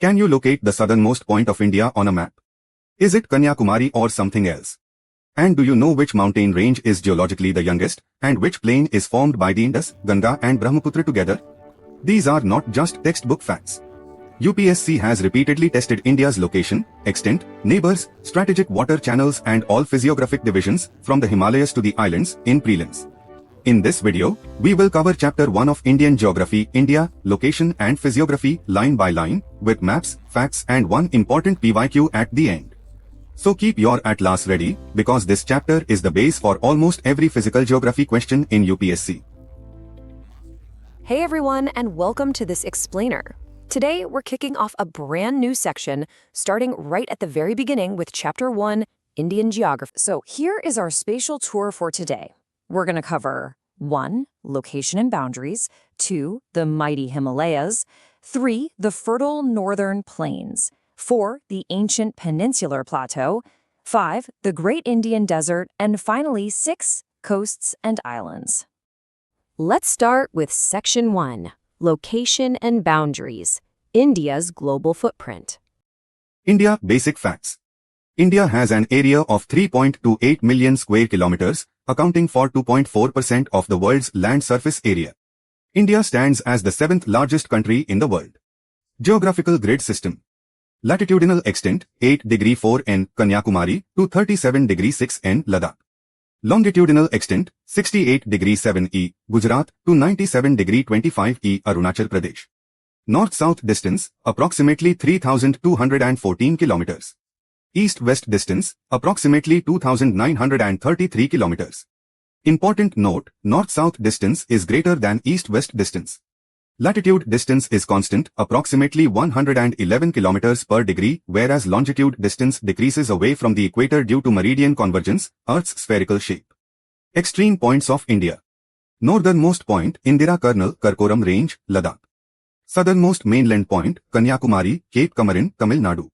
Can you locate the southernmost point of India on a map? Is it Kanyakumari or something else? And do you know which mountain range is geologically the youngest, and which plain is formed by the Indus, Ganga and Brahmaputra together? These are not just textbook facts. UPSC has repeatedly tested India's location, extent, neighbours, strategic water channels and all physiographic divisions, from the Himalayas to the islands, in prelims. In this video, we will cover Chapter 1 of Indian Geography, India, Location and Physiography, line by line, with maps, facts and one important PYQ at the end. So keep your atlas ready, because this chapter is the base for almost every physical geography question in UPSC. Hey everyone, and welcome to this explainer. Today, we're kicking off a brand new section, starting right at the very beginning with Chapter 1, Indian Geography. So here is our spatial tour for today. We're going to cover 1. Location and boundaries, 2. The mighty Himalayas, 3. The fertile northern plains, 4. The ancient Peninsular Plateau, 5. The Great Indian Desert, and finally 6. Coasts and islands. Let's start with Section 1, Location and Boundaries, India's global footprint. India Basic Facts. India has an area of 3.28 million square kilometers, accounting for 2.4% of the world's land surface area. India stands as the 7th largest country in the world. Geographical grid system. Latitudinal extent, 8°4 N, Kanyakumari, to 37°6 N, Ladakh. Longitudinal extent, 68°7 E, Gujarat, to 97°25 E, Arunachal Pradesh. North-south distance, approximately 3,214 kilometers. East-west distance, approximately 2,933 kilometers. Important note, north-south distance is greater than east-west distance. Latitude distance is constant, approximately 111 kilometers per degree, whereas longitude distance decreases away from the equator due to meridian convergence, Earth's spherical shape. Extreme points of India. Northernmost point, Indira Karnal, Karakoram Range, Ladakh. Southernmost mainland point, Kanyakumari, Cape Comorin, Tamil Nadu.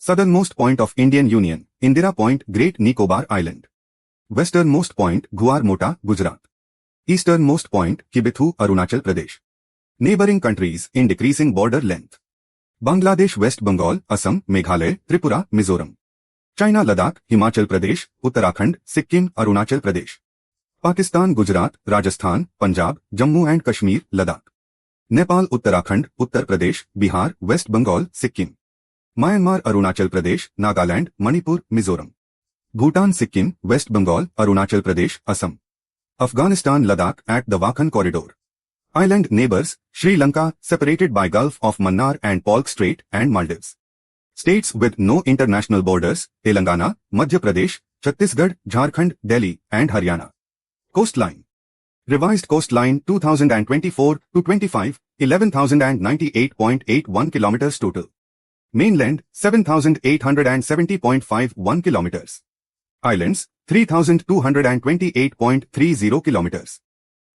Southernmost point of Indian Union, Indira Point, Great Nicobar Island. Westernmost point, Guar Mota, Gujarat. Easternmost point, Kibithu, Arunachal Pradesh. Neighbouring countries in decreasing border length. Bangladesh, West Bengal, Assam, Meghalaya, Tripura, Mizoram. China, Ladakh, Himachal Pradesh, Uttarakhand, Sikkim, Arunachal Pradesh. Pakistan, Gujarat, Rajasthan, Punjab, Jammu and Kashmir, Ladakh. Nepal, Uttarakhand, Uttar Pradesh, Bihar, West Bengal, Sikkim. Myanmar, Arunachal Pradesh, Nagaland, Manipur, Mizoram. Bhutan, Sikkim, West Bengal, Arunachal Pradesh, Assam. Afghanistan, Ladakh at the Wakhan Corridor. Island neighbours, Sri Lanka, separated by Gulf of Mannar and Palk Strait, and Maldives. States with no international borders, Telangana, Madhya Pradesh, Chhattisgarh, Jharkhand, Delhi, and Haryana. Coastline. Revised coastline 2024-25, 11,098.81 kilometers total. Mainland, 7,870.51 kilometers. Islands, 3,228.30 kilometers.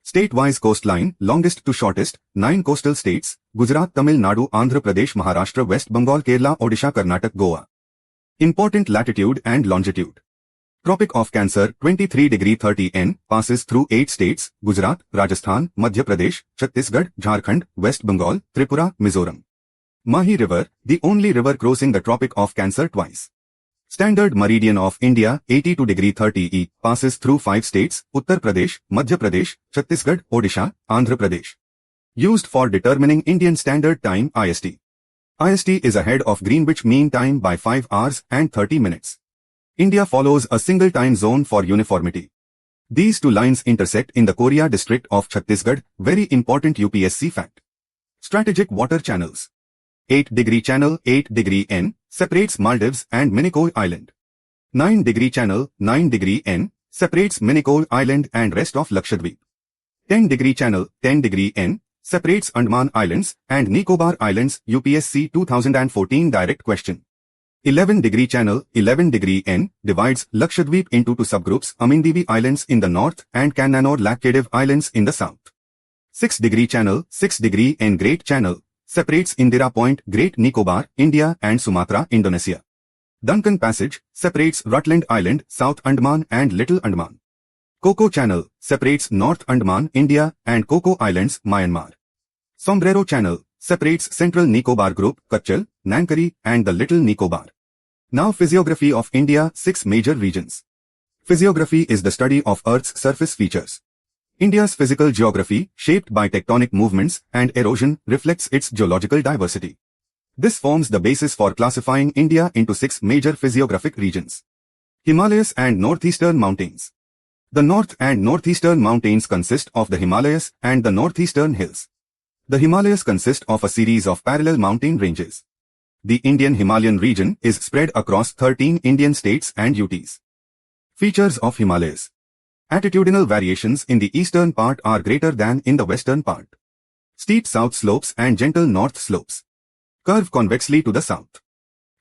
State-wise coastline, longest to shortest, 9 coastal states, Gujarat, Tamil Nadu, Andhra Pradesh, Maharashtra, West Bengal, Kerala, Odisha, Karnataka, Goa. Important latitude and longitude. Tropic of Cancer, 23°30 N, passes through 8 states, Gujarat, Rajasthan, Madhya Pradesh, Chhattisgarh, Jharkhand, West Bengal, Tripura, Mizoram. Mahi River, the only river crossing the Tropic of Cancer twice. Standard meridian of India, 82°30 E, passes through 5 states, Uttar Pradesh, Madhya Pradesh, Chhattisgarh, Odisha, Andhra Pradesh. Used for determining Indian Standard Time, IST. IST is ahead of Greenwich Mean Time by 5 hours and 30 minutes. India follows a single time zone for uniformity. These two lines intersect in the Korea district of Chhattisgarh, very important UPSC fact. Strategic water channels. 8° channel, 8° N, separates Maldives and Minicoy Island. 9° channel, 9° N, separates Minicoy Island and rest of Lakshadweep. 10° channel, 10° N, separates Andaman Islands and Nicobar Islands, UPSC 2014 direct question. 11° channel, 11° N, divides Lakshadweep into two subgroups, Amindivi Islands in the north and Kannanur Laccadive Islands in the south. 6° channel, 6° N, Great Channel, separates Indira Point, Great Nicobar, India and Sumatra, Indonesia. Duncan Passage, separates Rutland Island, South Andaman and Little Andaman. Coco Channel, separates North Andaman, India and Coco Islands, Myanmar. Sombrero Channel, separates Central Nicobar Group, Kachal, Nankari, and the Little Nicobar. Now physiography of India, 6 major regions. Physiography is the study of Earth's surface features. India's physical geography, shaped by tectonic movements and erosion, reflects its geological diversity. This forms the basis for classifying India into 6 major physiographic regions. Himalayas and Northeastern Mountains. The North and Northeastern Mountains consist of the Himalayas and the Northeastern Hills. The Himalayas consist of a series of parallel mountain ranges. The Indian Himalayan region is spread across 13 Indian states and UTs. Features of Himalayas. Attitudinal variations in the eastern part are greater than in the western part. Steep south slopes and gentle north slopes. Curve convexly to the south.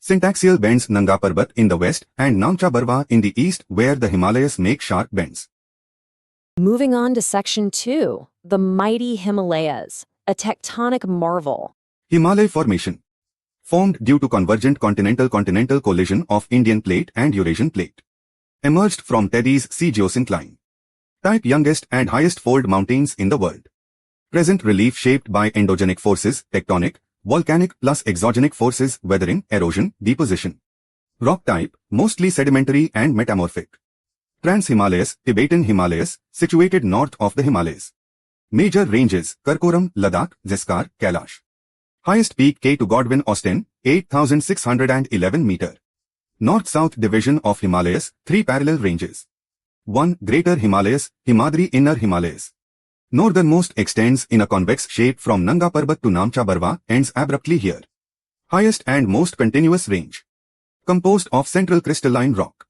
Syntaxial bends Nanga Parbat in the west and Namcha Barwa in the east where the Himalayas make sharp bends. Moving on to Section 2, the mighty Himalayas, a tectonic marvel. Himalaya Formation. Formed due to convergent continental collision of Indian plate and Eurasian plate. Emerged from Tethys Sea geosyncline. Type youngest and highest fold mountains in the world. Present relief shaped by endogenic forces, tectonic, volcanic plus exogenic forces, weathering, erosion, deposition. Rock type, mostly sedimentary and metamorphic. Trans-Himalayas, Tibetan Himalayas, situated north of the Himalayas. Major ranges, Karakoram, Ladakh, Zeskar, Kailash. Highest peak K to Godwin Austen, 8,611 meter. North-South division of Himalayas, 3 parallel ranges. 1. Greater Himalayas, Himadri Inner Himalayas. Northernmost extends in a convex shape from Nanga Parbat to Namcha Barwa, ends abruptly here. Highest and most continuous range. Composed of central crystalline rock.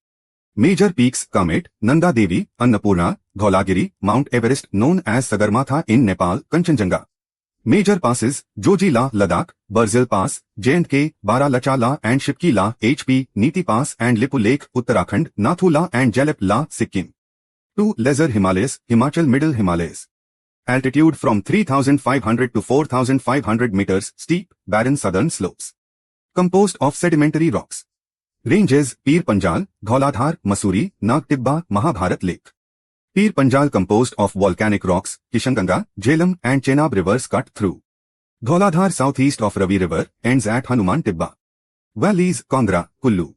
Major peaks Kamet, Nanda Devi, Annapurna, Dhaulagiri, Mount Everest known as Sagarmatha in Nepal, Kanchenjunga. Major passes, Joji La, Ladakh, Barzil Pass, J&K, Bara-Lacha La and Shipki La, HP, Niti Pass and Lipu Lake, Uttarakhand, Nathu La and Jalep La, Sikkim. 2. Lesser Himalayas, Himachal Middle Himalayas. Altitude from 3,500 to 4,500 meters, steep, barren southern slopes. Composed of sedimentary rocks. Ranges, Pir Panjal, Dhauladhar, Masuri, Nag Tibba, Mahabharat Lake. Pir Panjal composed of volcanic rocks, Kishanganga, Jhelum and Chenab rivers cut through. Dhauladhar southeast of Ravi River, ends at Hanuman Tibba. Valleys, Kangra, Kullu.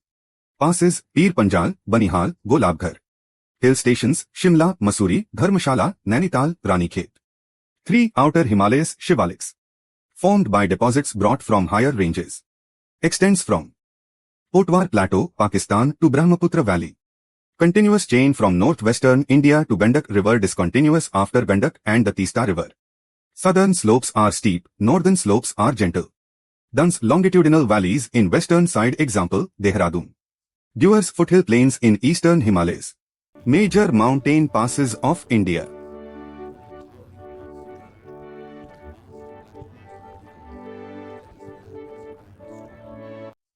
Passes, Pir Panjal, Banihal, Golabghar. Hill stations, Shimla, Masuri, Dharmshala, Nainital, Ranikhet. 3. Outer Himalayas, Shivaliks. Formed by deposits brought from higher ranges. Extends from Potwar Plateau, Pakistan to Brahmaputra Valley. Continuous chain from northwestern India to Gandak River discontinuous after Gandak and the Teesta River. Southern slopes are steep, northern slopes are gentle. Dense longitudinal valleys in western side example, Dehradun. Dewars foothill plains in eastern Himalayas. Major mountain passes of India.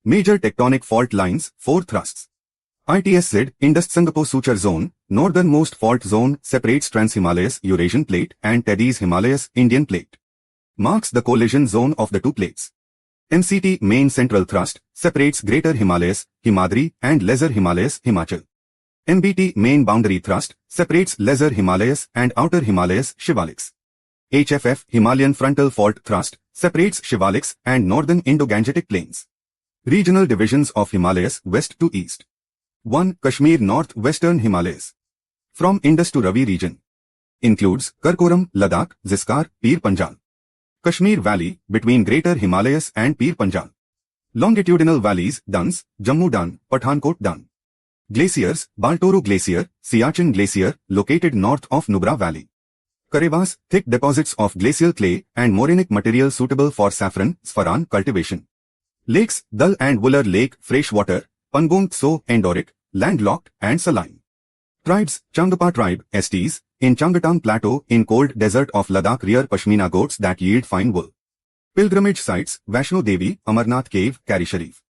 Major tectonic fault lines, 4 thrusts. ITSZ, Indus-Singapore-Suchar Zone, northernmost fault zone separates Trans-Himalayas Eurasian Plate and Tethys Himalayas Indian Plate. Marks the collision zone of the 2 plates. MCT, Main Central Thrust, separates Greater Himalayas, Himadri and Lesser Himalayas, Himachal. MBT, Main Boundary Thrust, separates Lesser Himalayas and Outer Himalayas, Shivaliks. HFF, Himalayan Frontal Fault Thrust, separates Shivaliks and Northern Indo-Gangetic Plains. Regional divisions of Himalayas west to east. 1. Kashmir North-Western Himalayas. From Indus to Ravi region. Includes Karakoram, Ladakh, Ziskar, Pir Panjal. Kashmir Valley, between Greater Himalayas and Pir Panjal. Longitudinal valleys, Duns, Jammu Dan, Pathankot Dan. Glaciers, Baltoro Glacier, Siachen Glacier, located north of Nubra Valley. Karevas, thick deposits of glacial clay and morainic material suitable for saffron, saffron cultivation. Lakes, Dal and Wular Lake, freshwater, Pangong Tso, endoric, landlocked and saline. Tribes, Changapa tribe, Estes, in Changatang Plateau in cold desert of Ladakh rear Pashmina goats that yield fine wool. Pilgrimage sites, Vaishno Devi, Amarnath Cave, Kari Sharif.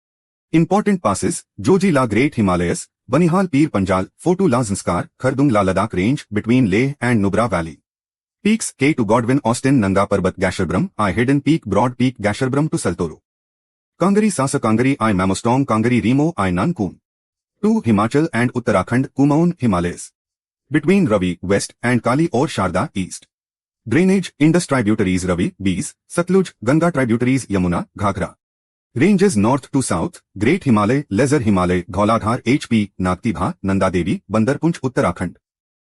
Important passes, Joji La Great Himalayas, Banihal Pir Panjal, Fotu La Zanskar, Khardung La Ladakh range between Leh and Nubra Valley. Peaks K to Godwin Austen Nanga Parbat Gasharbram, I Hidden Peak Broad Peak Gasharbram to Saltoro. Kangari Sasa Kangari I Mamostong Kangari Remo I Nankun. 2. Himachal and Uttarakhand Kumaon Himalayas. Between Ravi west and Kali or Sharda east. Drainage Indus tributaries Ravi, Bees, Satluj, Ganga tributaries Yamuna, Ghagra. Ranges north to south, Great Himalay, Lesser Himalay, Dhauladhar HP, Nagtibha, Nanda Devi, Bandarpunch Uttarakhand.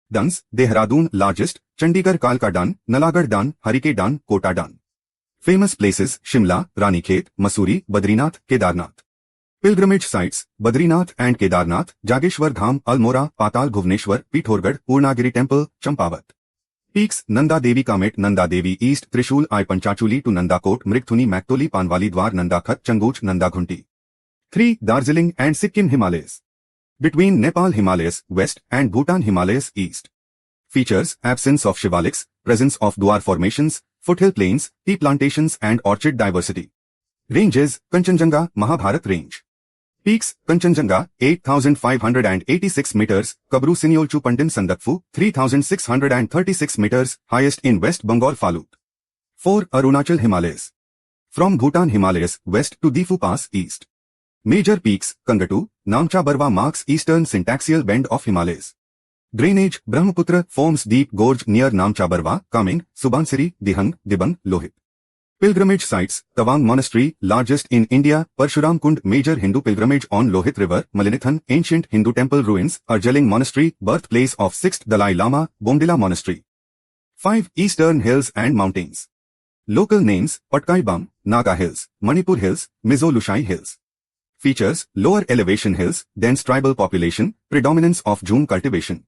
Dans, Dehradun largest, Chandigarh Kalka Dan, Nalagarh Dan, Harike Dan, Kota Dan. Famous places, Shimla, Ranikhet, Mussoorie, Badrinath, Kedarnath. Pilgrimage sites, Badrinath and Kedarnath, Jageshwar Dham, Almora, Patal Bhuvaneshwar, Pithogarh, Purnagiri Temple, Champavat. Peaks, Nanda Devi Kamet, Nanda Devi East, Trishul I Panchachuli to Nandakot, Mrigthuni Maktoli Panwali Dwar Nandakhat Changoch Nandaghunti. 3. Darjeeling and Sikkim Himalayas. Between Nepal Himalayas, West, and Bhutan Himalayas, East. Features, absence of shivaliks, presence of Dwar formations, foothill plains, tea plantations and orchid diversity. Ranges, Kanchenjunga, Mahabharat Range. Peaks, Kanchenjunga, 8,586 meters, Kabru Sinyolchu Pandin Sandakfu, 3,636 meters, highest in West Bengal Falut. 4. Arunachal Himalayas. From Bhutan Himalayas, west to Difu Pass, east. Major peaks, Kangatu, Namcha Barwa marks eastern syntaxial bend of Himalayas. Drainage, Brahmaputra forms deep gorge near Namcha Barwa, Kaming, Subansiri, Dihang, Dibang, Lohit. Pilgrimage sites, Tawang Monastery, largest in India, Parshuram Kund, major Hindu pilgrimage on Lohit River, Malinithan, ancient Hindu temple ruins, Arjaling Monastery, birthplace of 6th Dalai Lama, Bomdila Monastery. 5. Eastern Hills and Mountains. Local names, Patkai Bam, Naga Hills, Manipur Hills, Mizo Lushai Hills. Features, lower elevation hills, dense tribal population, predominance of June cultivation.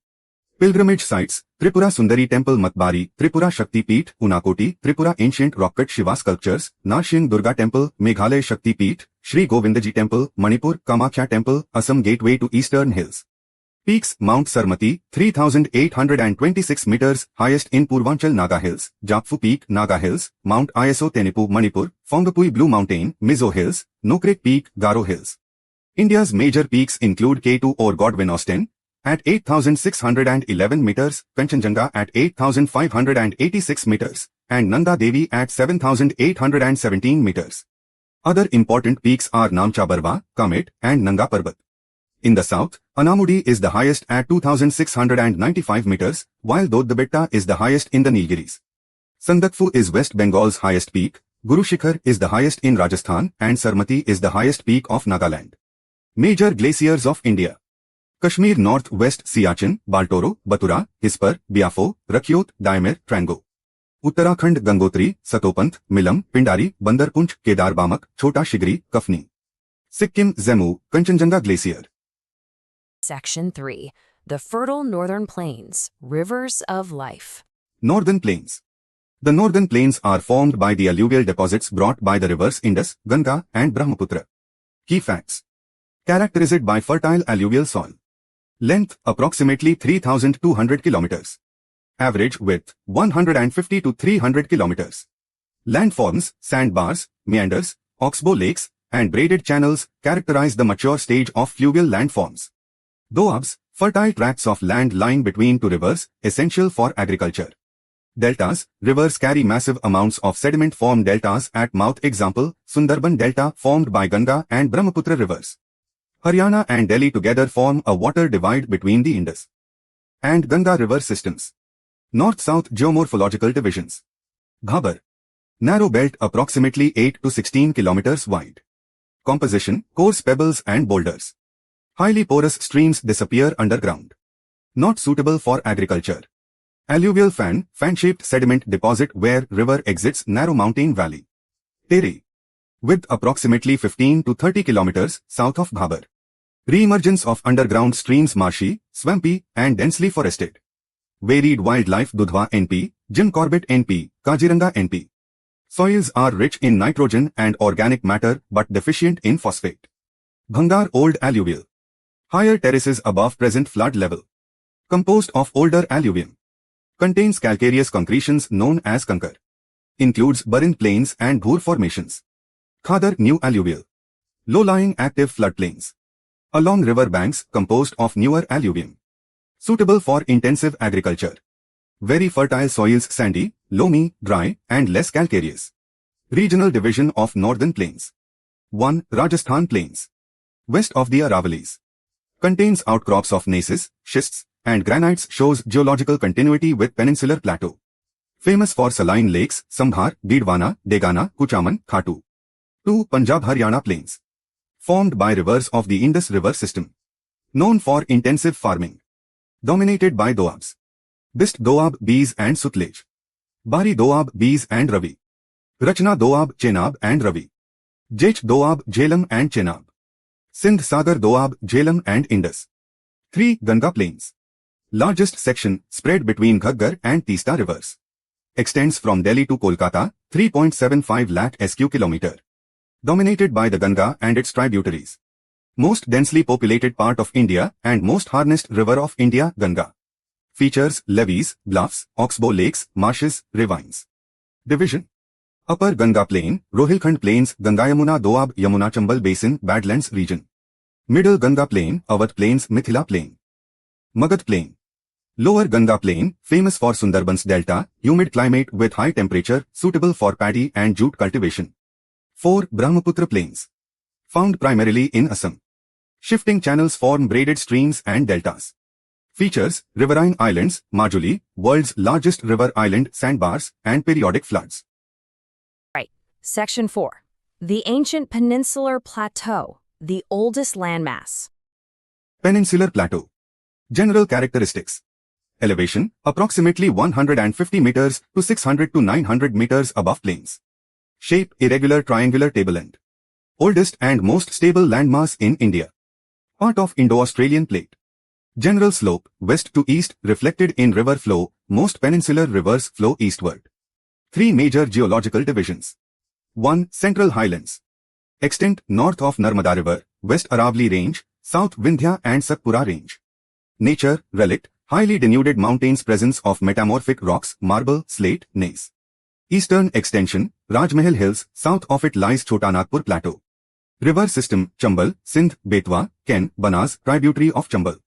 Pilgrimage sites, Tripura Sundari Temple Matbari, Tripura Shakti Peeth, Unakoti, Tripura Ancient Rock-cut Shiva Sculptures, Narshing Durga Temple, Meghalaya Shakti Peeth, Sri Govindaji Temple, Manipur, Kamakhya Temple, Assam Gateway to Eastern Hills. Peaks, Mount Sarmati, 3,826 meters, highest in Purvanchal Naga Hills, Japfu Peak, Naga Hills, Mount Iso Tenipu, Manipur, Phongapui Blue Mountain, Mizo Hills, Nokrek Peak, Garo Hills. India's major peaks include K2 or Godwin Austen, at 8,611 meters, Kanchenjunga at 8,586 meters, and Nanda Devi at 7,817 meters. Other important peaks are Namcha Barwa, Kamet, and Nanga Parbat. In the south, Anamudi is the highest at 2,695 meters, while Dodhabetta is the highest in the Nilgiris. Sandakfu is West Bengal's highest peak, Guru Shikhar is the highest in Rajasthan, and Sarmati is the highest peak of Nagaland. Major glaciers of India. Kashmir North-West Siachen, Baltoro, Batura, Hispar, Biafo, Rakyot, Daimir, Trango. Uttarakhand Gangotri, Satopant, Milam, Pindari, Bandarpunch, Kedar Bamak, Chota Shigri, Kafni. Sikkim Zemu, Kanchenjunga Glacier. Section 3. The Fertile Northern Plains, Rivers of Life. Northern Plains. The northern plains are formed by the alluvial deposits brought by the rivers Indus, Ganga, and Brahmaputra. Key facts. Characterized by fertile alluvial soil. Length, approximately 3,200 kilometers. Average width, 150 to 300 kilometers. Landforms, sandbars, meanders, oxbow lakes, and braided channels characterize the mature stage of fluvial landforms. Doabs, fertile tracts of land lying between two rivers, essential for agriculture. Deltas, rivers carry massive amounts of sediment form deltas at mouth. Example, Sundarban Delta formed by Ganga and Brahmaputra rivers. Haryana and Delhi together form a water divide between the Indus and Ganga river systems. North-South geomorphological divisions. Bhabar. Narrow belt approximately 8 to 16 kilometers wide. Composition, coarse pebbles and boulders. Highly porous streams disappear underground. Not suitable for agriculture. Alluvial fan-shaped sediment deposit where river exits narrow mountain valley. Terai. Width approximately 15 to 30 kilometers south of Bhabar. Re-emergence of underground streams marshy, swampy, and densely forested. Varied wildlife Dudhwa NP, Jim Corbett NP, Kaziranga NP. Soils are rich in nitrogen and organic matter but deficient in phosphate. Bhangar Old Alluvial. Higher terraces above present flood level. Composed of older alluvium. Contains calcareous concretions known as kankar. Includes Barin plains and Bhur formations. Khadar New Alluvial. Low-lying active floodplains. Along river banks composed of newer alluvium. Suitable for intensive agriculture. Very fertile soils sandy, loamy, dry, and less calcareous. Regional division of northern plains. 1. Rajasthan Plains. West of the Aravallis. Contains outcrops of gneisses, schists, and granites. Shows geological continuity with Peninsular Plateau. Famous for saline lakes, Sambhar, Bidwana, Degana, Kuchaman, Khatu. 2. Punjab-Haryana Plains. Formed by rivers of the Indus River system. Known for intensive farming. Dominated by Doabs. Bist Doab, Bees and Sutlej. Bari Doab, Bees and Ravi. Rachna Doab, Chenab and Ravi. Jech Doab, Jhelum and Chenab. Sindh Sagar Doab, Jhelum and Indus. 3. Ganga Plains. Largest section spread between Ghaggar and Teesta rivers. Extends from Delhi to Kolkata, 3.75 lakh sq km. Dominated by the Ganga and its tributaries. Most densely populated part of India and most harnessed river of India, Ganga. Features levees, bluffs, oxbow lakes, marshes, ravines. Division. Upper Ganga Plain, Rohilkhand Plains, Ganga-Yamuna Doab Yamuna Chambal Basin, Badlands region. Middle Ganga Plain, Awadh Plains, Mithila Plain. Magadh Plain. Lower Ganga Plain, famous for Sundarbans Delta, humid climate with high temperature, suitable for paddy and jute cultivation. 4. Brahmaputra Plains. Found primarily in Assam. Shifting channels form braided streams and deltas. Features, riverine islands, Majuli, world's largest river island, sandbars, and periodic floods. Right. Section 4. The ancient Peninsular Plateau, the oldest landmass. Peninsular Plateau. General characteristics. Elevation, approximately 150 meters to 600 to 900 meters above plains. Shape, irregular triangular tableland. Oldest and most stable landmass in India. Part of Indo-Australian Plate. General slope, west to east, reflected in river flow, most peninsular rivers flow eastward. 3 major geological divisions. 1. Central Highlands. Extent north of Narmada River, west Aravali Range, south Vindhya and Satpura Range. Nature, relict, highly denuded mountains, presence of metamorphic rocks, marble, slate, gneiss. Eastern extension, Rajmahal Hills, south of it lies Chotanagpur Plateau. River system, Chambal, Sindh, Betwa, Ken, Banas, tributary of Chambal.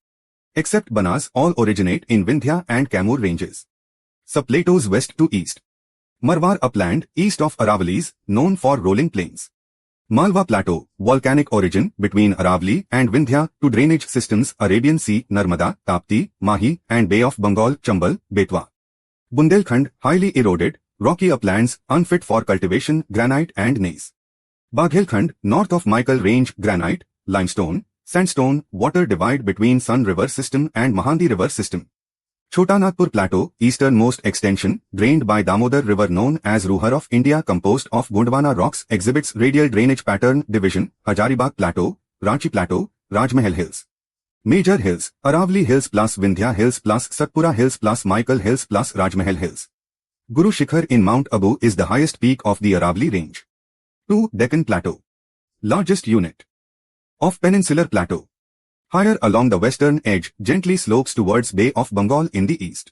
Except Banas, all originate in Vindhya and Kamur ranges. Subplateaus west to east. Marwar upland, east of Aravalis, known for rolling plains. Malwa Plateau, volcanic origin between Aravali and Vindhya to drainage systems Arabian Sea, Narmada, Tapti, Mahi and Bay of Bengal, Chambal, Betwa. Bundelkhand, highly eroded, rocky uplands, unfit for cultivation, granite and gneiss. Baghelkhand, north of Michael Range, granite, limestone, sandstone, water divide between Sun River system and Mahandi River system. Chotanagpur Plateau, easternmost extension, drained by Damodar River known as Ruhar of India, composed of Gondwana rocks, exhibits radial drainage pattern. Division, Hazaribagh Plateau, Ranchi Plateau, Rajmahal Hills. Major hills, Aravali Hills plus Vindhya Hills plus Satpura Hills plus Michael Hills plus Rajmahal Hills. Guru Shikhar in Mount Abu is the highest peak of the Aravali range. 2. Deccan Plateau. Largest unit of Peninsular Plateau. Higher along the western edge, gently slopes towards Bay of Bengal in the east.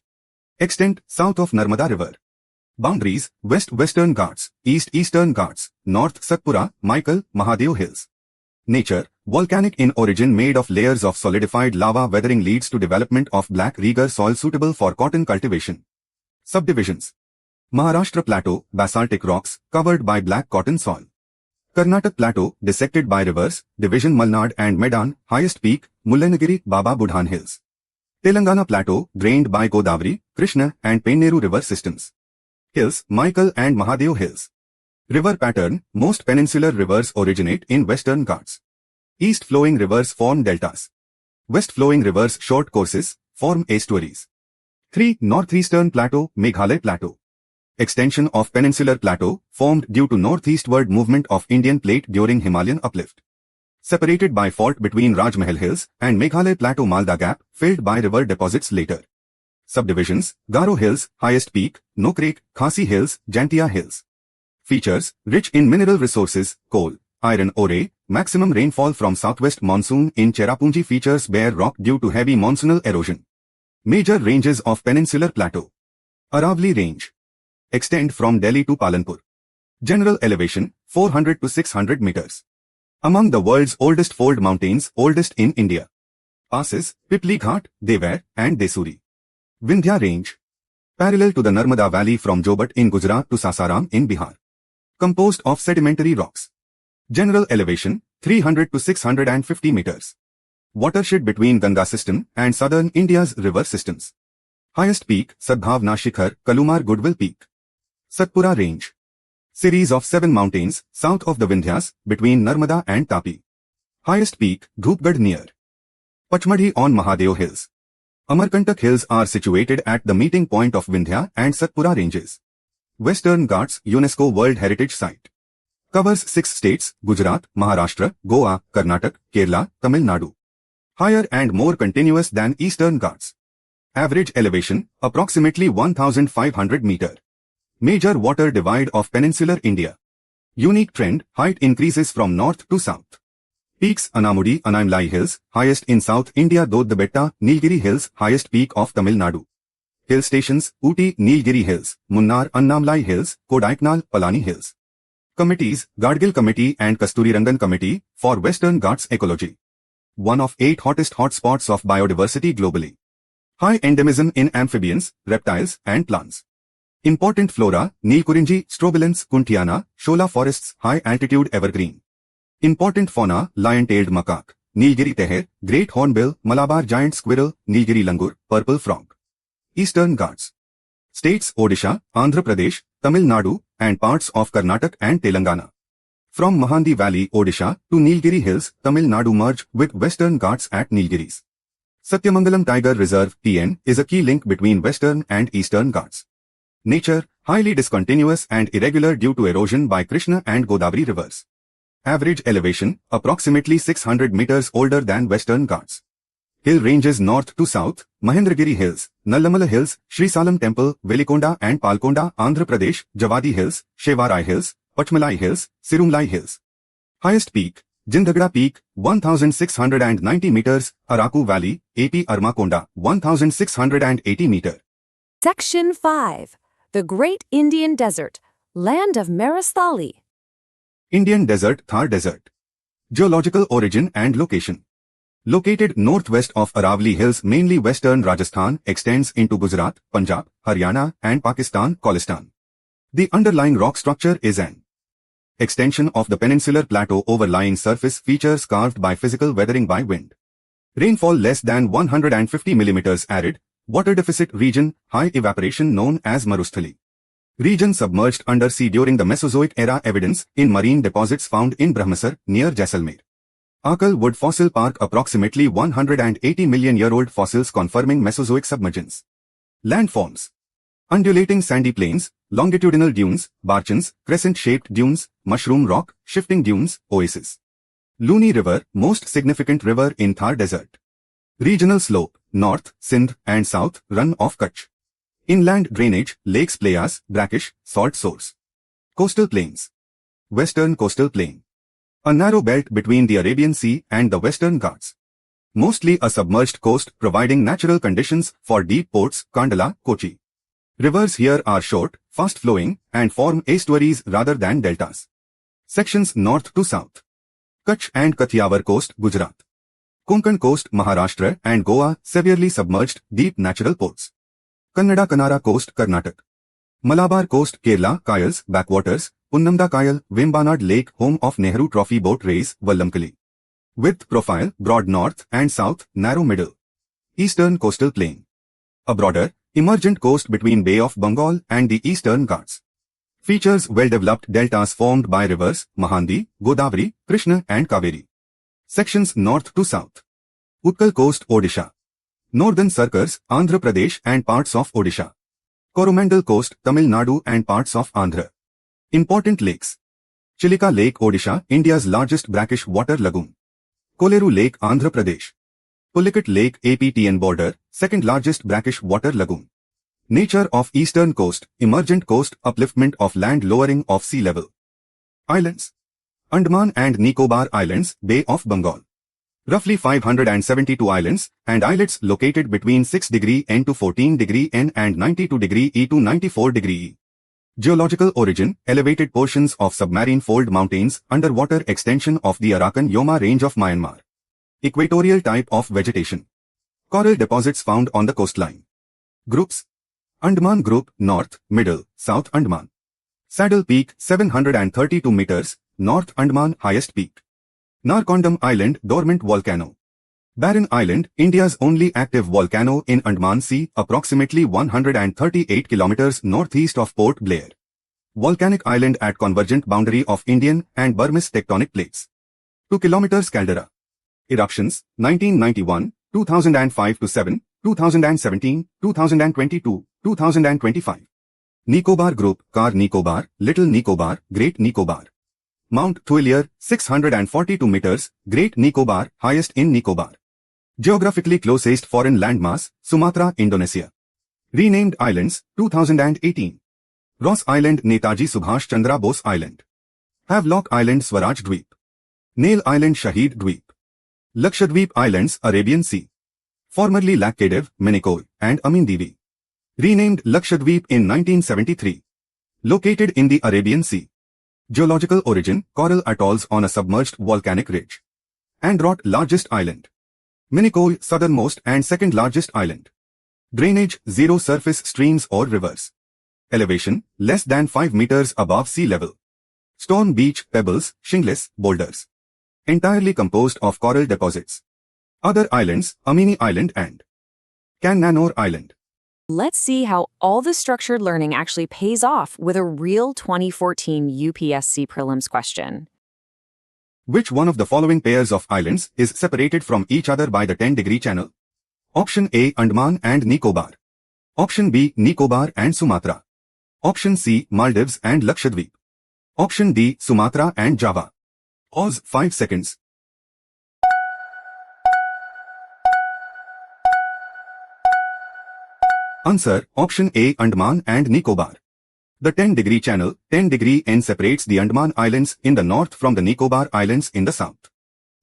Extent, south of Narmada River. Boundaries, west Western Ghats, east Eastern Ghats, north Satpura, Michael, Mahadev Hills. Nature, volcanic in origin made of layers of solidified lava. Weathering leads to development of black rigor soil suitable for cotton cultivation. Subdivisions. Maharashtra Plateau, basaltic rocks, covered by black cotton soil. Karnataka Plateau, dissected by rivers, division Malnad and Medan, highest peak, Mullanagiri, Baba Budhan Hills. Telangana Plateau, drained by Godavari, Krishna and Penneru river systems. Hills, Michael and Mahadev Hills. River pattern, most peninsular rivers originate in Western Ghats. East-flowing rivers form deltas. West-flowing rivers short courses, form estuaries. 3. Northeastern Plateau, Meghalaya Plateau. Extension of Peninsular Plateau, formed due to northeastward movement of Indian plate during Himalayan uplift. Separated by fault between Rajmahal Hills and Meghalaya Plateau Malda Gap, filled by river deposits later. Subdivisions, Garo Hills, highest peak, Nokrek, Khasi Hills, Jantia Hills. Features, rich in mineral resources, coal, iron ore, maximum rainfall from southwest monsoon in Cherrapunji. Features bare rock due to heavy monsoonal erosion. Major ranges of Peninsular Plateau. Aravali Range. Extend from Delhi to Palanpur. General elevation, 400 to 600 meters. Among the world's oldest fold mountains, oldest in India. Passes, Pipli Ghat, Devar, and Desuri. Vindhya Range. Parallel to the Narmada Valley from Jobat in Gujarat to Sasaram in Bihar. Composed of sedimentary rocks. General elevation, 300 to 650 meters. Watershed between Ganga system and southern India's river systems. Highest peak, Sadbhavna Shikhar, Kalumar Goodwill Peak. Satpura Range. Series of 7 mountains, south of the Vindhyas, between Narmada and Tapi. Highest peak, Dhupgarh near Pachmadhi on Mahadev Hills. Amarkantak Hills are situated at the meeting point of Vindhya and Satpura ranges. Western Ghats, UNESCO World Heritage Site. Covers 6 states, Gujarat, Maharashtra, Goa, Karnataka, Kerala, Tamil Nadu. Higher and more continuous than Eastern Ghats. Average elevation, approximately 1,500 meter. Major water divide of peninsular India. Unique trend, height increases from north to south. Peaks Anamudi, Anamlai Hills, highest in South India. Dodhabetta, Nilgiri Hills, highest peak of Tamil Nadu. Hill stations, Ooty, Nilgiri Hills, Munnar, Annamlai Hills, Kodaikanal, Palani Hills. Committees, Gadgil Committee and Kasturirangan Committee, for Western Ghats Ecology. One of 8 hottest hotspots of biodiversity globally. High endemism in amphibians, reptiles and plants. Important flora, Nilkurinji, Strobilens, Kuntiana, Shola forests, high altitude evergreen. Important fauna, lion-tailed macaque, Nilgiri teher, great hornbill, Malabar giant squirrel, Nilgiri langur, purple frog. Eastern Ghats. States Odisha, Andhra Pradesh, Tamil Nadu, and parts of Karnataka and Telangana. From Mahandi Valley, Odisha, to Nilgiri Hills, Tamil Nadu merge with Western Ghats at Nilgiris. Satyamangalam Tiger Reserve, TN, is a key link between Western and Eastern Ghats. Nature, highly discontinuous and irregular due to erosion by Krishna and Godavari rivers. Average elevation, approximately 600 meters older than Western Ghats. Hill ranges north to south, Mahendragiri Hills, Nallamala Hills, Sri Salam Temple, Velikonda and Palkonda, Andhra Pradesh, Javadi Hills, Shevarai Hills, Pachmalai Hills, Sirumlai Hills. Highest peak, Jindagada Peak, 1,690 meters, Araku Valley, AP Armakonda, 1,680 meter. Section 5. The Great Indian Desert, Land of Marasthali. Indian Desert, Thar Desert. Geological origin and location. Located northwest of Aravalli Hills, mainly western Rajasthan, extends into Gujarat, Punjab, Haryana and Pakistan, Kholistan. The underlying rock structure is an extension of the Peninsular Plateau. Overlying surface features carved by physical weathering by wind. Rainfall less than 150 mm. Arid, water deficit region, high evaporation known as Marusthali. Region submerged under sea during the Mesozoic era. Evidence in marine deposits found in Brahmasar, near Jaisalmer. Akal Wood Fossil Park, approximately 180 million-year-old fossils confirming Mesozoic submergence. Landforms. Undulating sandy plains, longitudinal dunes, barchans, crescent-shaped dunes, mushroom rock, shifting dunes, oasis. Luni River, most significant river in Thar Desert. Regional slope, north, Sindh and south, run of Kutch. Inland drainage, lakes playas, brackish, salt source. Coastal plains. Western coastal plain. A narrow belt between the Arabian Sea and the Western Ghats. Mostly a submerged coast providing natural conditions for deep ports, Kandala, Kochi. Rivers here are short, fast-flowing, and form estuaries rather than deltas. Sections north to south. Kutch and Kathiawar coast, Gujarat. Konkan coast, Maharashtra and Goa, severely submerged, deep natural ports. Kannada Kanara coast, Karnataka. Malabar coast, Kerala, Kayals, backwaters, Punnamda Kayal, Vembanad Lake, home of Nehru Trophy boat race, Vallamkali. Width profile, broad north and south, narrow middle. Eastern coastal plain. A broader, emergent coast between Bay of Bengal and the Eastern Ghats. Features well-developed deltas formed by rivers, Mahandi, Godavari, Krishna and Kaveri. Sections north to south. Utkal coast, Odisha. Northern Circles, Andhra Pradesh and parts of Odisha. Coromandel coast, Tamil Nadu and parts of Andhra. Important lakes. Chilika Lake, Odisha, India's largest brackish water lagoon. Koleru Lake, Andhra Pradesh. Pulicat Lake, APTN border, second largest brackish water lagoon. Nature of eastern coast, emergent coast, upliftment of land, lowering of sea level. Islands. Andaman and Nicobar Islands, Bay of Bengal. Roughly 572 islands and islets located between 6° N to 14° N and 92° E to 94° E. Geological origin, elevated portions of submarine fold mountains, underwater extension of the Arakan Yoma range of Myanmar. Equatorial type of vegetation. Coral deposits found on the coastline. Groups. Andaman Group, North, Middle, South Andaman. Saddle Peak, 732 meters, North Andaman highest peak. Narkondam Island, dormant volcano. Barren Island, India's only active volcano in Andaman Sea, approximately 138 kilometers northeast of Port Blair. Volcanic island at convergent boundary of Indian and Burmese tectonic plates. 2 kilometers caldera. Eruptions, 1991, 2005 to 7, 2017, 2022, 2025. Nicobar Group, Car Nicobar, Little Nicobar, Great Nicobar. Mount Thuilier, 642 meters, Great Nicobar, highest in Nicobar. Geographically closest foreign landmass, Sumatra, Indonesia. Renamed Islands, 2018. Ross Island, Netaji Subhash Chandra Bose Island. Havelock Island, Swaraj Dweep. Nail Island, Shahid Dweep. Lakshadweep Islands, Arabian Sea. Formerly Laccadive, Minicoy, and Amindivi. Renamed Lakshadweep in 1973. Located in the Arabian Sea. Geological origin, coral atolls on a submerged volcanic ridge. Androt, largest island. Minicoy, southernmost and second largest island. Drainage, zero surface streams or rivers. Elevation, less than 5 meters above sea level. Stone beach, pebbles, shingless, boulders. Entirely composed of coral deposits. Other islands, Amini Island and Kannanore Island. Let's see how all this structured learning actually pays off with a real 2014 UPSC Prelims question. Which one of the following pairs of islands is separated from each other by the 10-degree channel? Option A, Andaman and Nicobar. Option B, Nicobar and Sumatra. Option C, Maldives and Lakshadweep. Option D, Sumatra and Java. Pause 5 seconds. Answer, Option A, Andaman and Nicobar. The 10-degree channel, 10-degree N separates the Andaman Islands in the north from the Nicobar Islands in the south.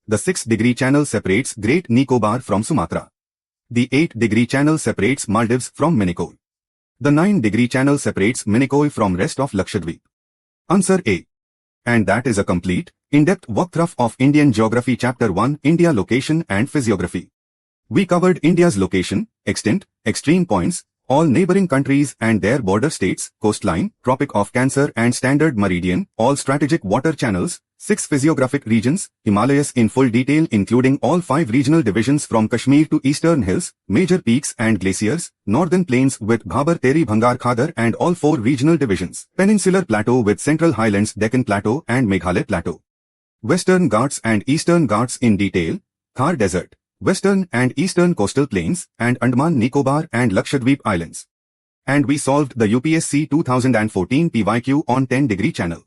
The 6-degree channel separates Great Nicobar from Sumatra. The 8-degree channel separates Maldives from Minicoy. The 9-degree channel separates Minicoy from rest of Lakshadweep. Answer A. And that is a complete, in-depth walkthrough of Indian Geography Chapter 1, India Location and Physiography. We covered India's location, extent, extreme points, all neighboring countries and their border states, coastline, Tropic of Cancer and Standard Meridian, all strategic water channels, 6 physiographic regions, Himalayas in full detail including all 5 regional divisions from Kashmir to Eastern Hills, major peaks and glaciers, Northern Plains with Bhabar, Terai, Bhangar, Khadar and all 4 regional divisions, Peninsular Plateau with Central Highlands, Deccan Plateau and Meghalaya Plateau. Western Ghats and Eastern Ghats in detail, Thar Desert, Western and Eastern Coastal Plains, and Andaman Nicobar and Lakshadweep Islands. And we solved the UPSC 2014 PYQ on 10-degree channel.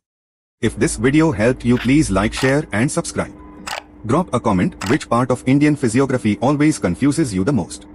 If this video helped you, please like, share and subscribe. Drop a comment which part of Indian physiography always confuses you the most.